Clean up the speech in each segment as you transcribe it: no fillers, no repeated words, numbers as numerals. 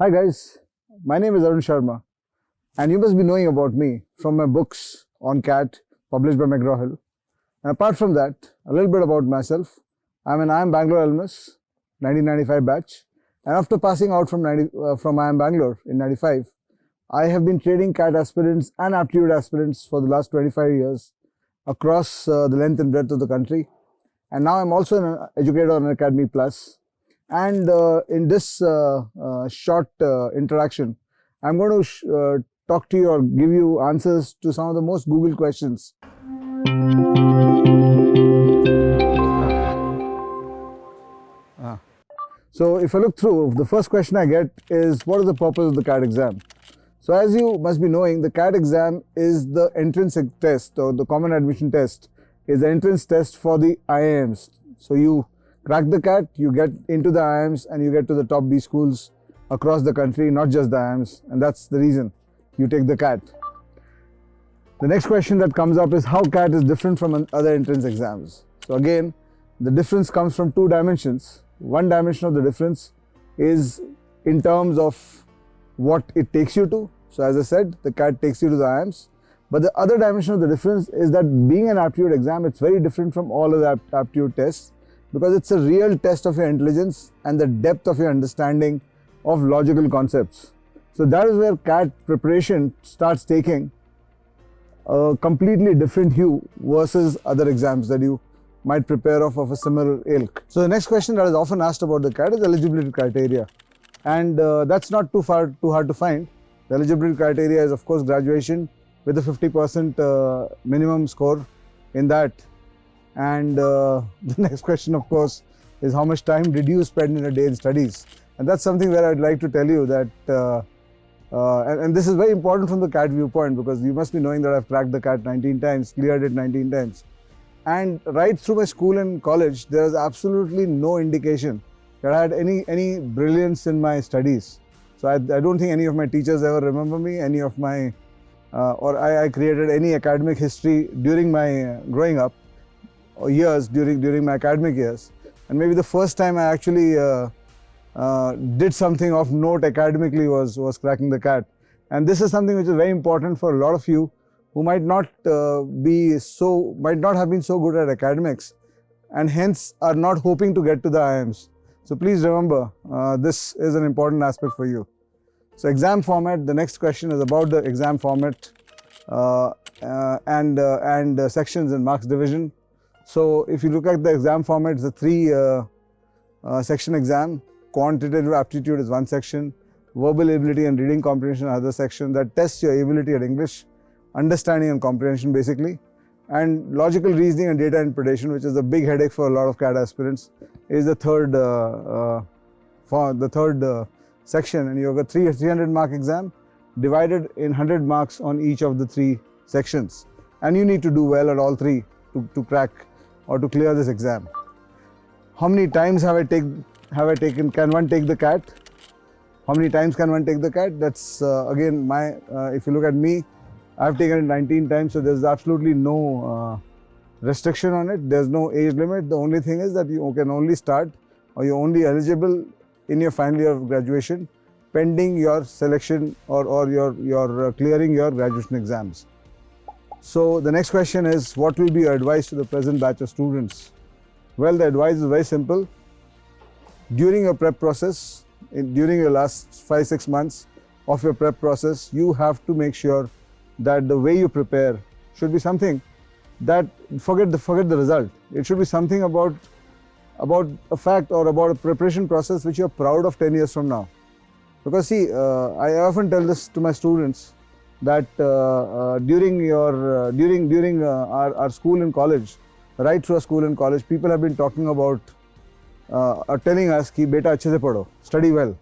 Hi guys, my name is Arun Sharma and you must be knowing about me from my books on CAT published by McGraw-Hill. And apart from that, a little bit about myself. I'm an IIM Bangalore alumnus, 1995 batch, and after passing out from IIM Bangalore in 95, I have been training CAT aspirants and aptitude aspirants for the last 25 years across the length and breadth of the country. And now I'm also an educator on Academy Plus. And in this short interaction, I'm going to talk to you or give you answers to some of the most Googled questions. So if I look through, the first question I get is, what is the purpose of the CAT exam? So as you must be knowing, the CAT exam is the entrance test, or the common admission test, is the entrance test for the IIMs. So you crack the CAT, you get into the IIMs, and you get to the top B schools across the country, not just the IIMs, and that's the reason you take the CAT. The next question that comes up is how CAT is different from other entrance exams. So again, the difference comes from two dimensions. One dimension of the difference is in terms of what it takes you to. So as I said, the CAT takes you to the IIMs. But the other dimension of the difference is that being an aptitude exam, it's very different from all other aptitude tests, because it's a real test of your intelligence and the depth of your understanding of logical concepts. So that is where CAT preparation starts taking a completely different hue versus other exams that you might prepare of a similar ilk. So the next question that is often asked about the CAT is eligibility criteria. And that's not too hard to find. The eligibility criteria is, of course, graduation with a 50% minimum score in that. And the next question, of course, is how much time did you spend in a day in studies? And that's something where I'd like to tell you that, and this is very important from the CAT viewpoint, because you must be knowing that I've cracked the CAT 19 times, cleared it 19 times. And right through my school and college, there is absolutely no indication that I had any brilliance in my studies. So I don't think any of my teachers ever remember me, any of my, or I created any academic history during my growing up, or years during my academic years. And maybe the first time I actually did something of note academically was cracking the CAT. And this is something which is very important for a lot of you who might not have been so good at academics, and hence are not hoping to get to the IIMs. So please remember, this is an important aspect for you. So exam format, the next question is about the exam format and sections and marks division. So if you look at the exam format, it's a three section exam. Quantitative aptitude is one section, verbal ability and reading comprehension another section that tests your ability at English, understanding and comprehension basically, and logical reasoning and data interpretation, which is a big headache for a lot of CAT aspirants, is the third section. And you have a 300 mark exam divided in 100 marks on each of the three sections, and you need to do well at all three to crack or to clear this exam. How many times have I taken? Can one take the CAT? How many times can one take the CAT? That's again if you look at me, I've taken it 19 times, so there's absolutely no restriction on it. There's no age limit. The only thing is that you can only start, or you're only eligible in your final year of graduation, pending your selection or your clearing your graduation exams. So the next question is, what will be your advice to the present batch of students? Well, the advice is very simple. During your prep process, during your last 5-6 months of your prep process, you have to make sure that the way you prepare should be something that, forget the result. It should be something about a fact or about a preparation process which you're proud of 10 years from now. Because see, I often tell this to my students that during our school and college, right through our school and college, people have been talking about telling us ki beta achhe se padho, study well,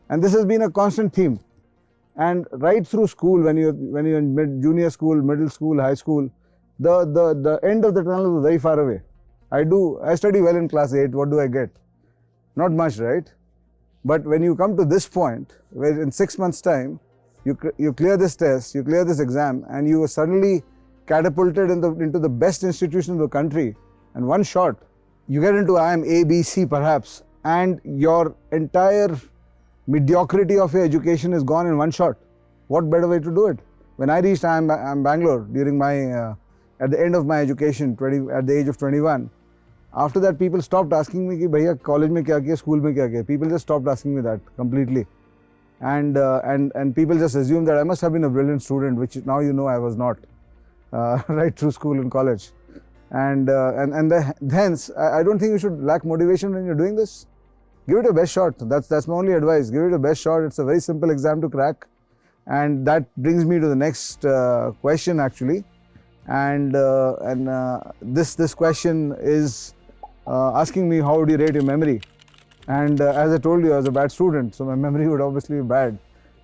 and this has been a constant theme. And right through school, when you're in junior school, middle school, high school, the end of the tunnel is very far away. I study well in class 8. What do I get? Not much, right? But when you come to this point, where in 6 months' time, you clear this test, you clear this exam, and you are suddenly catapulted into the best institution of the country, and one shot, you get into IIM A, B, C perhaps, and your entire mediocrity of your education is gone in one shot. What better way to do it? When I reached Bangalore during my, at the end of my education, at the age of 21, after that people stopped asking me, ki, Bhaiya, college mein kya kiya, school mein kya kiya? People just stopped asking me that completely. And people just assumed that I must have been a brilliant student, which now you know I was not, right through school and college. Hence, I don't think you should lack motivation when you're doing this. Give it your best shot. That's my only advice. Give it your best shot. It's a very simple exam to crack. And that brings me to the next question actually. This question is asking me, how would you rate your memory? And as I told you, I was a bad student, so my memory would obviously be bad.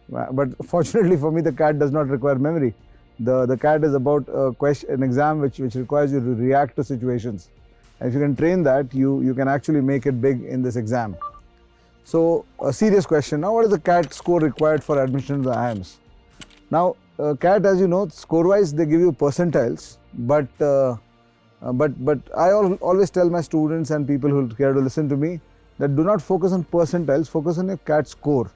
But fortunately for me, the CAT does not require memory. The CAT is about an exam which requires you to react to situations. And if you can train that, you can actually make it big in this exam. So a serious question now, what is the CAT score required for admission to the IIMs? Now CAT, as you know, score-wise they give you percentiles, but I always tell my students and people who care to listen to me that do not focus on percentiles, focus on your CAT score.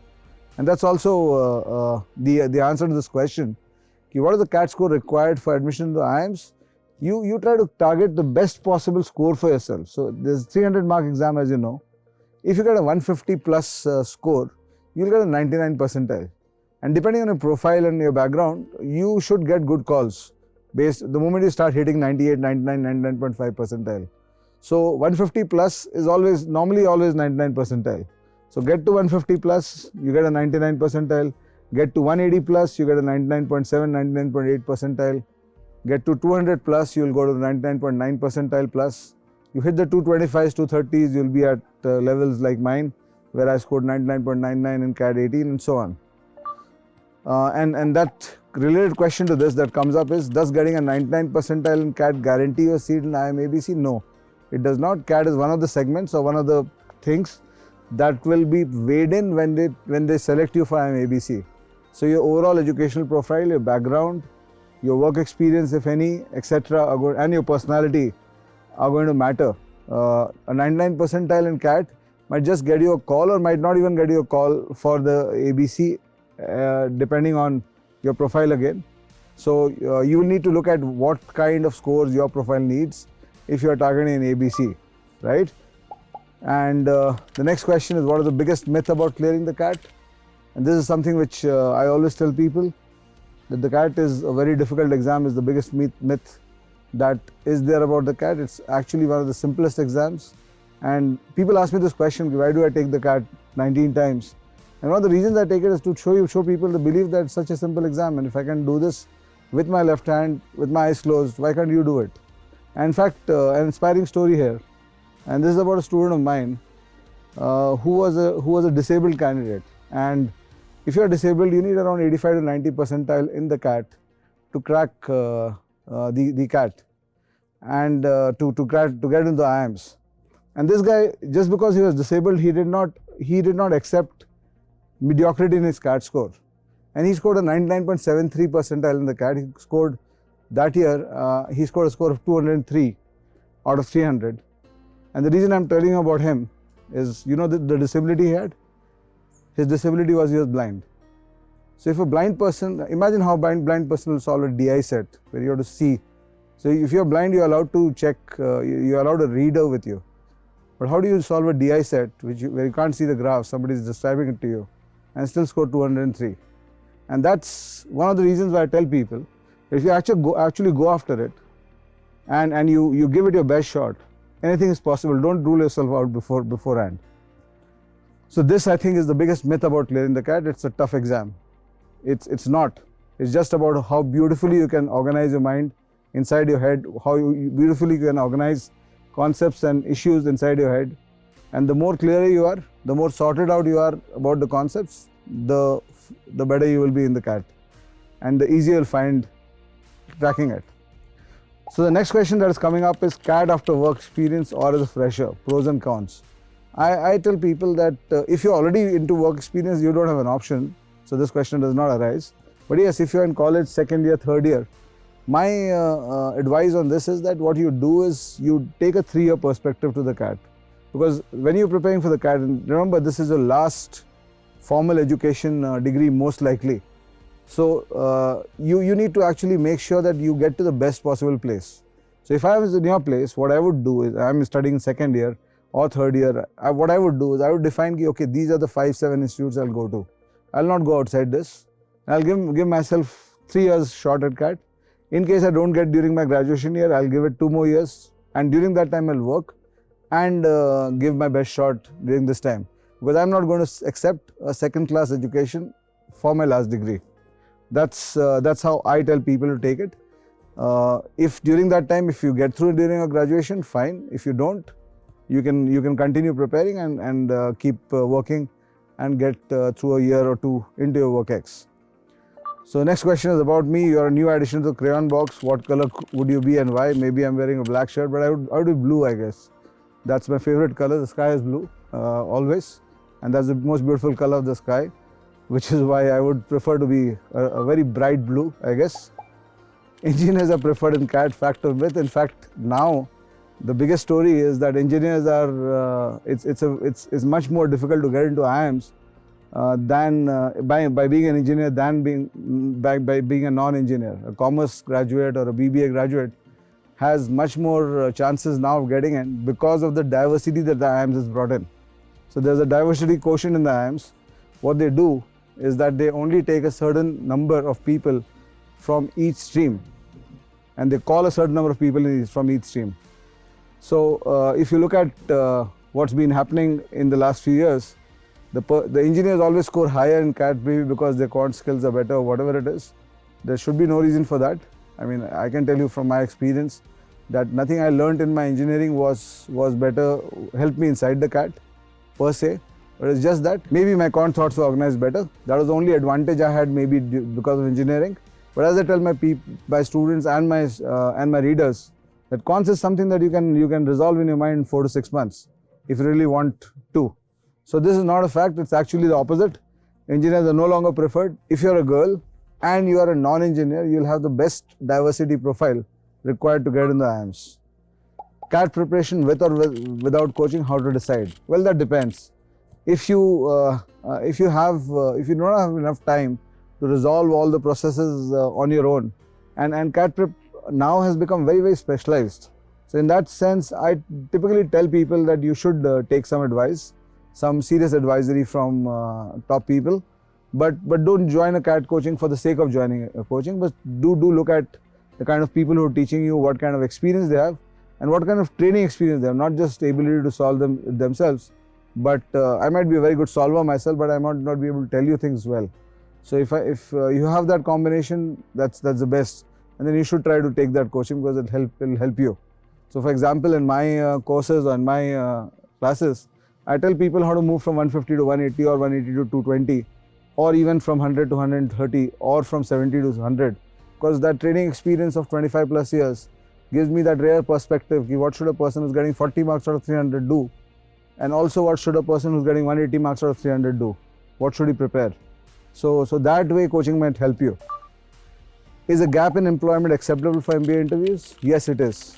And that's also the answer to this question. What is the CAT score required for admission to the IIMs? You try to target the best possible score for yourself. So there's 300 mark exam, as you know. If you get a 150 plus score, you'll get a 99 percentile. And depending on your profile and your background, you should get good calls the moment you start hitting 98, 99, 99.5 percentile. So 150 plus is normally always 99 percentile. So get to 150 plus, you get a 99 percentile. Get to 180 plus, you get a 99.7, 99.8 percentile. Get to 200 plus, you'll go to the 99.9 percentile plus. You hit the 225s, 230s, you'll be at levels like mine, where I scored 99.99 in CAT 18 and so on. And that related question to this that comes up is, does getting a 99 percentile in CAT guarantee your seat in IIM ABC? No, it does not. CAT is one of the segments or one of the things that will be weighed in when they select you for IIM ABC. So your overall educational profile, your background, your work experience, if any, etc., and your personality are going to matter. A 99 percentile in CAT might just get you a call or might not even get you a call for the ABC, depending on your profile again. So you will need to look at what kind of scores your profile needs if you are targeting an ABC, right? And the next question is, what is the biggest myth about clearing the CAT? And this is something which I always tell people, that the CAT is a very difficult exam, is the biggest myth that is there about the CAT. It's actually one of the simplest exams. And people ask me this question, why do I take the CAT 19 times? And one of the reasons I take it is to show people the belief that it's such a simple exam, and if I can do this with my left hand, with my eyes closed, why can't you do it? And in fact, an inspiring story here, and this is about a student of mine who was a disabled candidate. And if you are disabled, you need around 85 to 90 percentile in the CAT to crack the CAT and to get into the IIMs. And this guy, just because he was disabled, he did not accept mediocrity in his CAT score, and he scored a 99.73 percentile in the CAT. He scored that year. He scored a score of 203 out of 300. And the reason I'm telling you about him is, you know, the disability he had. His disability was he was blind. So if a blind person, imagine how blind person will solve a DI set where you have to see. So if you're blind, you're allowed to check, you're allowed a reader with you. But how do you solve a DI set where you can't see the graph, somebody is describing it to you, and still score 203? And that's one of the reasons why I tell people, if you actually go after it and you give it your best shot, anything is possible. Don't rule yourself out beforehand. So this, I think, is the biggest myth about clearing the CAT. It's a tough exam. It's not. It's just about how beautifully you can organize your mind inside your head, how beautifully you can organize concepts and issues inside your head. And the more clearer you are, the more sorted out you are about the concepts, the better you will be in the CAT, and the easier you'll find cracking it. So the next question that is coming up is CAT after work experience or as a fresher, pros and cons. I tell people that if you're already into work experience, you don't have an option, so this question does not arise. But yes, if you're in college, second year, third year, my advice on this is that what you do is you take a 3-year perspective to the CAT. Because when you're preparing for the CAT, and remember, this is your last formal education degree most likely. So you need to actually make sure that you get to the best possible place. So if I was in your place, what I would do is, I'm studying second year or third year, what I would do is I would define, okay, these are the 5-7 institutes I'll go to. I'll not go outside this. I'll give myself 3 years shot at CAT. In case I don't get during my graduation year, I'll give it 2 more years, and during that time I'll work and give my best shot during this time, because I'm not going to accept a second class education for my last degree. That's how I tell people to take it. If during that time, if you get through during your graduation, fine. If you don't, you can continue preparing and keep working and get through a year or two into your work X. So next question is about me. You're a new addition to the crayon box. What color would you be and why? Maybe I'm wearing a black shirt, but I would be blue, I guess. That's my favorite color. The sky is blue always, and that's the most beautiful color of the sky, which is why I would prefer to be a very bright blue, I guess. Engineers are preferred in CAT, fact or myth. In fact, now the biggest story is that engineers are, it's much more difficult to get into IIMs than by being an engineer than by being a non-engineer. A commerce graduate or a BBA graduate has much more chances now of getting in because of the diversity that the IIMs has brought in. So there's a diversity quotient in the IIMs. What they do is that they only take a certain number of people from each stream, and they call a certain number of people from each stream. So if you look at what's been happening in the last few years, the engineers always score higher in CAT, maybe because their quant skills are better or whatever it is. There should be no reason for that. I mean, I can tell you from my experience that nothing I learned in my engineering was better, helped me inside the CAT per se. But it's just that maybe my quant thoughts were organized better. That was the only advantage I had, maybe because of engineering. But as I tell my students and my readers, that quants is something that you can resolve in your mind in 4 to 6 months if you really want to. So this is not a fact, it's actually the opposite. Engineers are no longer preferred. If you're a girl and you are a non-engineer, you'll have the best diversity profile required to get in the IIMs. CAT preparation with or without coaching, how to decide? Well, that depends. If you don't have enough time to resolve all the processes on your own, and CAT prep now has become very, very specialized. So in that sense, I typically tell people that you should take some advice, some serious advisory from top people, but don't join a CAT coaching for the sake of joining a coaching, but do look at the kind of people who are teaching you, what kind of experience they have, and what kind of training experience they have, not just ability to solve them themselves. But I might be a very good solver myself, but I might not be able to tell you things well. So if you have that combination, that's the best, and then you should try to take that coaching because it'll help you. So for example, in my courses or in my classes, I tell people how to move from 150 to 180 or 180 to 220, or even from 100 to 130 or from 70 to 100, because that training experience of 25 plus years gives me that rare perspective. What should a person who's getting 40 marks out of 300 do? And also, what should a person who's getting 180 marks out of 300 do? What should he prepare? So that way coaching might help you. Is a gap in employment acceptable for MBA interviews? Yes, it is.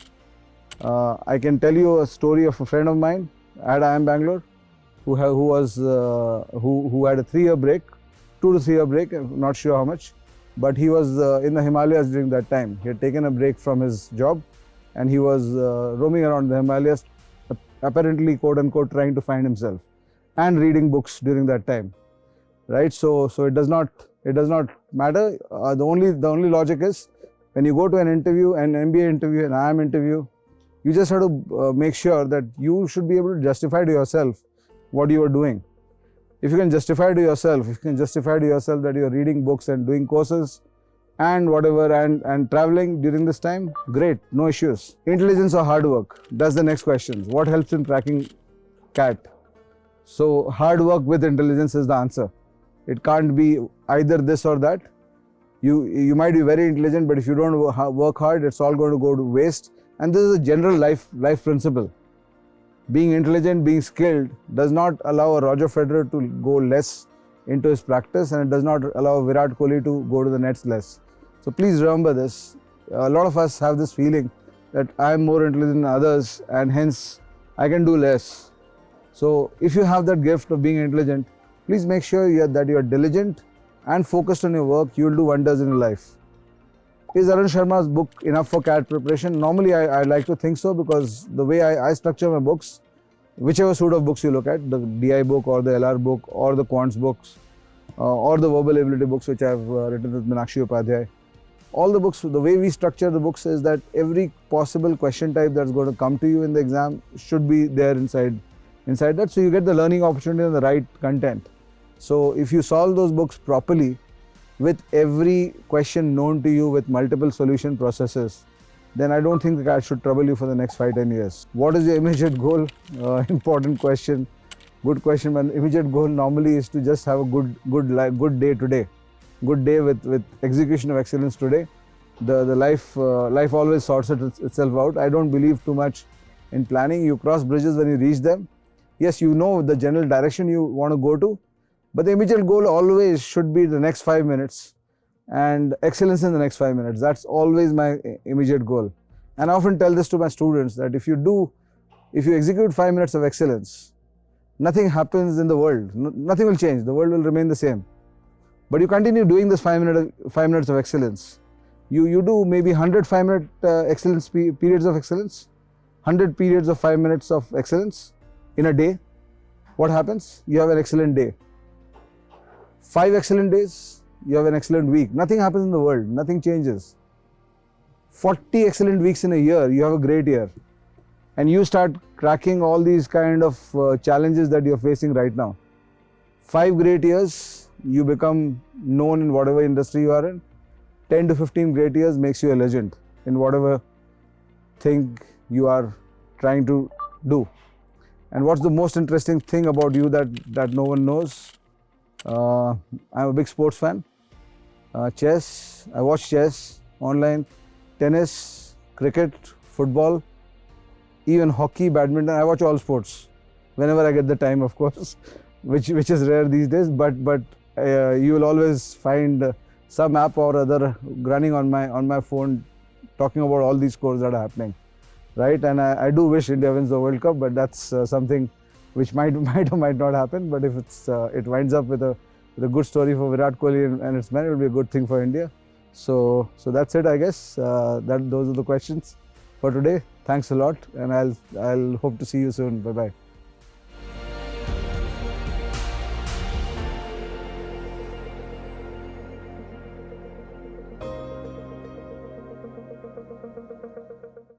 I can tell you a story of a friend of mine at IIM Bangalore who had a 3-year break, 2 to 3 year break, I'm not sure how much, but he was in the Himalayas during that time. He had taken a break from his job and he was roaming around the Himalayas, apparently quote unquote trying to find himself and reading books during that time, right? So it does not matter. The only logic is when you go to an interview, an MBA interview, an IIM interview, you just have to make sure that you should be able to justify to yourself what you are doing. If you can justify to yourself, that you are reading books and doing courses and whatever and traveling during this time, great, no issues. Intelligence or hard work? That's the next question. What helps in cracking CAT? So hard work with intelligence is the answer. It can't be either this or that. You might be very intelligent, but if you don't work hard, it's all going to go to waste. And this is a general life principle. Being intelligent, being skilled does not allow a Roger Federer to go less into his practice, and it does not allow Virat Kohli to go to the nets less. So please remember this. A lot of us have this feeling that I am more intelligent than others and hence I can do less. So if you have that gift of being intelligent, Please make sure that you are diligent and focused on your work. You will do wonders in your life. Is Arun Sharma's book enough for CAT preparation? Normally, I like to think so, because the way I structure my books, whichever suite of books you look at, the DI book or the LR book or the quants books or the verbal ability books which I have written with Meenakshi Upadhyay, all the books, the way we structure the books is that every possible question type that's going to come to you in the exam should be there inside that, so you get the learning opportunity and the right content. So if you solve those books properly, with every question known to you with multiple solution processes, then I don't think the CAT should trouble you for the next 5-10 years. What is your immediate goal? Important question. Good question. My immediate goal normally is to just have a good day today. Good day with execution of excellence today. The life always sorts itself out. I don't believe too much in planning. You cross bridges when you reach them. Yes, you know the general direction you want to go to, but the immediate goal always should be the next 5 minutes and excellence in the next 5 minutes. That's always my immediate goal. And I often tell this to my students, that if you execute 5 minutes of excellence, nothing happens in the world. Nothing will change. The world will remain the same. But you continue doing this 5 minutes of excellence. You do maybe 100 5-minute excellence periods of excellence, 100 periods of 5 minutes of excellence in a day. What happens? You have an excellent day. 5 excellent days, you have an excellent week. Nothing happens in the world. Nothing changes. 40 excellent weeks in a year, you have a great year. And you start cracking all these kind of challenges that you're facing right now. 5 great years, you become known in whatever industry you are in. 10 to 15 great years makes you a legend in whatever thing you are trying to do. And what's the most interesting thing about you that no one knows? I'm a big sports fan. Chess, I watch chess online, tennis, cricket, football, even hockey, badminton. I watch all sports whenever I get the time, of course, which is rare these days. But you will always find some app or other running on my phone talking about all these scores that are happening, right? And I do wish India wins the World Cup, but that's something which might or might not happen. But if it winds up with a good story for Virat Kohli and its men, it will be a good thing for India. So that's it, I guess. Those are the questions for today. Thanks a lot, and I'll hope to see you soon. Bye bye.